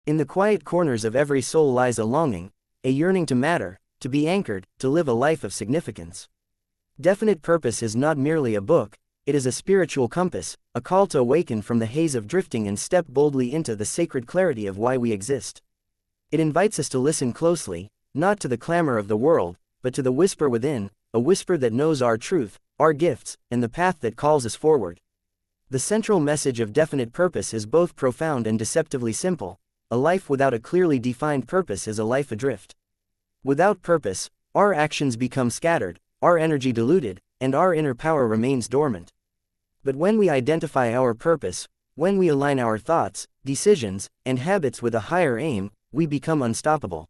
In the quiet corners of every soul lies a longing, a yearning to matter, to be anchored, to live a life of significance. Definite Purpose is not merely a book, it is a spiritual compass, a call to awaken from the haze of drifting and step boldly into the sacred clarity of why we exist. It invites us to listen closely, not to the clamor of the world, but to the whisper within, a whisper that knows our truth, our gifts, and the path that calls us forward. The central message of Definite Purpose is both profound and deceptively simple. A life without a clearly defined purpose is a life adrift. Without purpose, our actions become scattered, our energy diluted, and our inner power remains dormant. But when we identify our purpose, when we align our thoughts, decisions, and habits with a higher aim, we become unstoppable.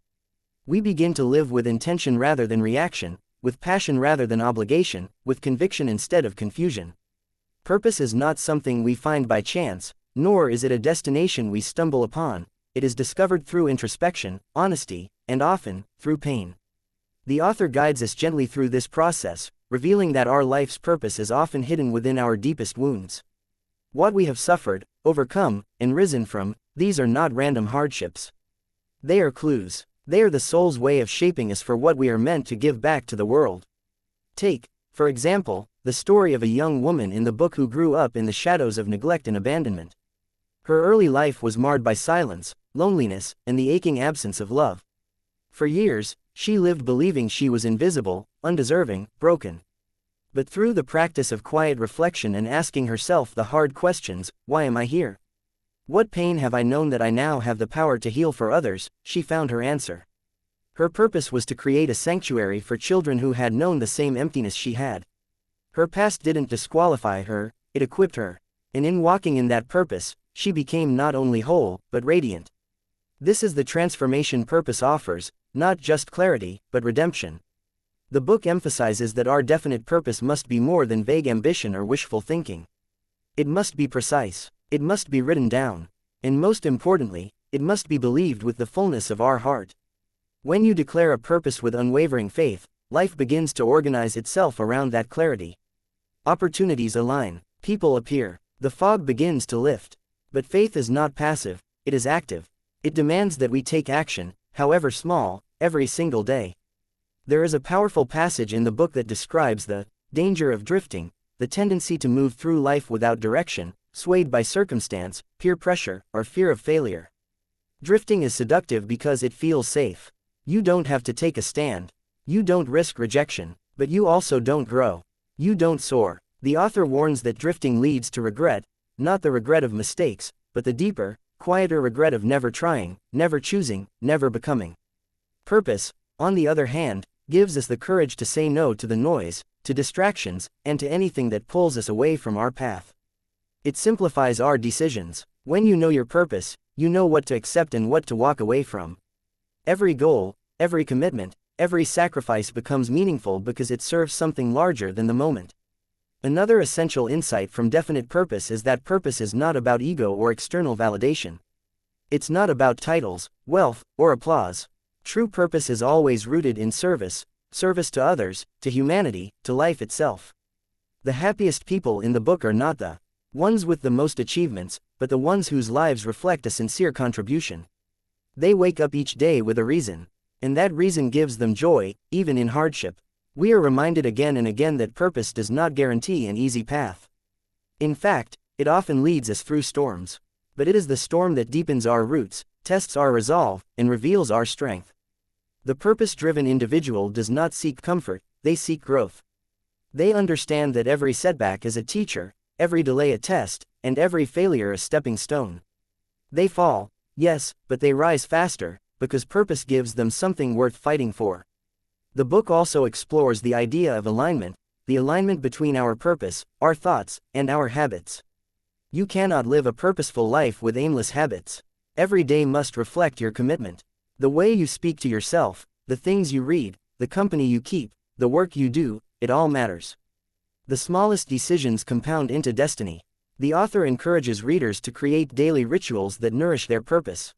We begin to live with intention rather than reaction, with passion rather than obligation, with conviction instead of confusion. Purpose is not something we find by chance, nor is it a destination we stumble upon. It is discovered through introspection, honesty, and often, through pain. The author guides us gently through this process, revealing that our life's purpose is often hidden within our deepest wounds. What we have suffered, overcome, and risen from, these are not random hardships. They are clues. They are the soul's way of shaping us for what we are meant to give back to the world. Take, for example, the story of a young woman in the book who grew up in the shadows of neglect and abandonment. Her early life was marred by silence, loneliness, and the aching absence of love. For years, she lived believing she was invisible, undeserving, broken. But through the practice of quiet reflection and asking herself the hard questions, why am I here? What pain have I known that I now have the power to heal for others? She found her answer. Her purpose was to create a sanctuary for children who had known the same emptiness she had. Her past didn't disqualify her, it equipped her. And in walking in that purpose, she became not only whole, but radiant. This is the transformation purpose offers, not just clarity, but redemption. The book emphasizes that our definite purpose must be more than vague ambition or wishful thinking. It must be precise, it must be written down, and most importantly, it must be believed with the fullness of our heart. When you declare a purpose with unwavering faith, life begins to organize itself around that clarity. Opportunities align, people appear, the fog begins to lift. But faith is not passive, it is active. It demands that we take action, however small, every single day. There is a powerful passage in the book that describes the danger of drifting, the tendency to move through life without direction, swayed by circumstance, peer pressure, or fear of failure. Drifting is seductive because it feels safe. You don't have to take a stand. You don't risk rejection, but you also don't grow. You don't soar. The author warns that drifting leads to regret, not the regret of mistakes, but the deeper, quieter regret of never trying, never choosing, never becoming. Purpose, on the other hand, gives us the courage to say no to the noise, to distractions, and to anything that pulls us away from our path. It simplifies our decisions. When you know your purpose, you know what to accept and what to walk away from. Every goal, every commitment, every sacrifice becomes meaningful because it serves something larger than the moment. Another essential insight from Definite Purpose is that purpose is not about ego or external validation. It's not about titles, wealth, or applause. True purpose is always rooted in service to others, to humanity, to life itself. The happiest people in the book are not the ones with the most achievements, but the ones whose lives reflect a sincere contribution. They wake up each day with a reason, and that reason gives them joy, even in hardship. We are reminded again and again that purpose does not guarantee an easy path. In fact, it often leads us through storms. But it is the storm that deepens our roots, tests our resolve, and reveals our strength. The purpose-driven individual does not seek comfort, they seek growth. They understand that every setback is a teacher, every delay a test, and every failure a stepping stone. They fall, yes, but they rise faster, because purpose gives them something worth fighting for. The book also explores the idea of alignment, the alignment between our purpose, our thoughts, and our habits. You cannot live a purposeful life with aimless habits. Every day must reflect your commitment. The way you speak to yourself, the things you read, the company you keep, the work you do, it all matters. The smallest decisions compound into destiny. The author encourages readers to create daily rituals that nourish their purpose.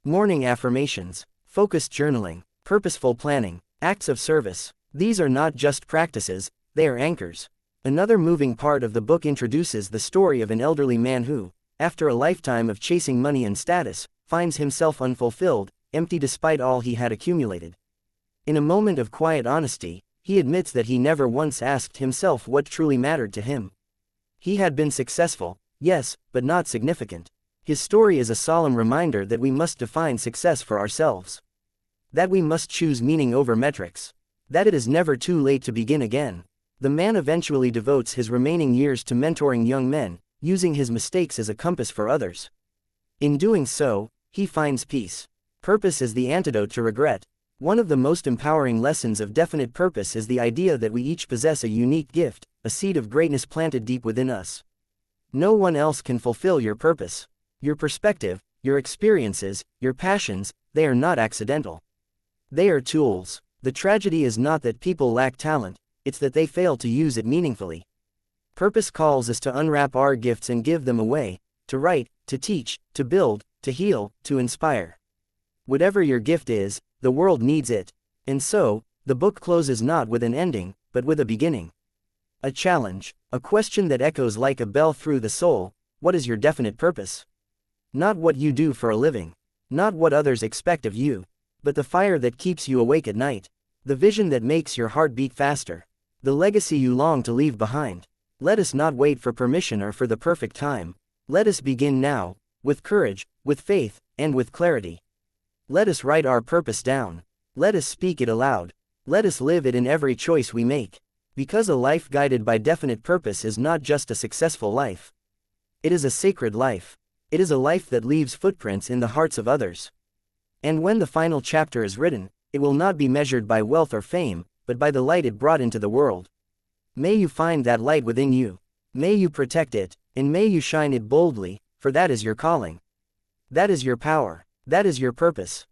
Morning affirmations, focused journaling, purposeful planning, acts of service. These are not just practices, they are anchors. Another moving part of the book introduces the story of an elderly man who, after a lifetime of chasing money and status, finds himself unfulfilled, empty despite all he had accumulated. In a moment of quiet honesty, he admits that he never once asked himself what truly mattered to him. He had been successful, yes, but not significant. His story is a solemn reminder that we must define success for ourselves. That we must choose meaning over metrics. That it is never too late to begin again. The man eventually devotes his remaining years to mentoring young men, using his mistakes as a compass for others. In doing so, he finds peace. Purpose is the antidote to regret. One of the most empowering lessons of definite purpose is the idea that we each possess a unique gift, a seed of greatness planted deep within us. No one else can fulfill your purpose. Your perspective, your experiences, your passions, they are not accidental. They are tools. The tragedy is not that people lack talent, it's that they fail to use it meaningfully. Purpose calls us to unwrap our gifts and give them away, to write, to teach, to build, to heal, to inspire. Whatever your gift is, the world needs it. And so, the book closes not with an ending, but with a beginning. A challenge, a question that echoes like a bell through the soul: what is your definite purpose? Not what you do for a living, not what others expect of you, but the fire that keeps you awake at night, the vision that makes your heart beat faster, the legacy you long to leave behind. Let us not wait for permission or for the perfect time. Let us begin now, with courage, with faith, and with clarity. Let us write our purpose down. Let us speak it aloud. Let us live it in every choice we make. Because a life guided by definite purpose is not just a successful life. It is a sacred life. It is a life that leaves footprints in the hearts of others. And when the final chapter is written, it will not be measured by wealth or fame, but by the light it brought into the world. May you find that light within you. May you protect it, and may you shine it boldly, for that is your calling. That is your power. That is your purpose.